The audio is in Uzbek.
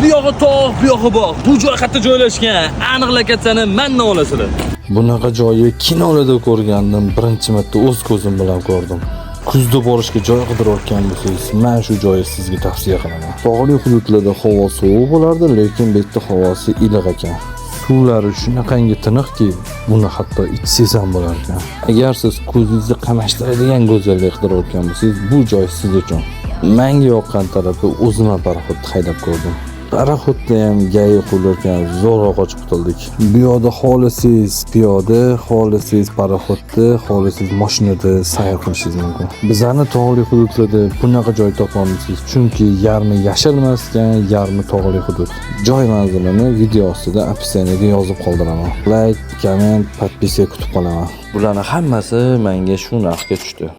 Bu yog'i tog', bu yog'i bog'. Bu joy qayerda joylashgan? Aniqlab ketsani mendan olasizlar. Bunaqa joyni kinolarda ko'rgandim, birinchi marta o'z ko'zim bilan ko'rdim. Kuzda borishga joy qidirayotgan bo'lsangiz, men shu joyni sizga tavsiya qilaman. Tog'li hududlarda havo sovuq bo'lardi, lekin bu yerda havosi iliq ekan. Suvlari shunaqangi tiniqki, buni hatto ichsangiz ham bo'lar ekan. Agar siz ko'zingizni qamashtiradigan go'zallik qidirayotgan bo'lsangiz, bu joy siz uchun. Menga yoqqan tarafi o'zim paraxodni haydab ko'rdim. Paraxodda ham gay qo'yilgan zo'rg'a qochib qutuldik. Bu yoqda xohlasangiz piyoda, xohlasangiz paraxodda, xohlasangiz mashinada sayr qilishingiz mumkin. Bizlarni tog'li hududlarda bunaqa joy topolmaysiz, chunki yarmi yashil emas ekan, yarmi tog'li hudud. Joy manzilini video ostida opisiyaga yozib qoldiraman. Like, komment, podpiska kutib qolaman. Bularning hammasi menga shu narxga tushdi.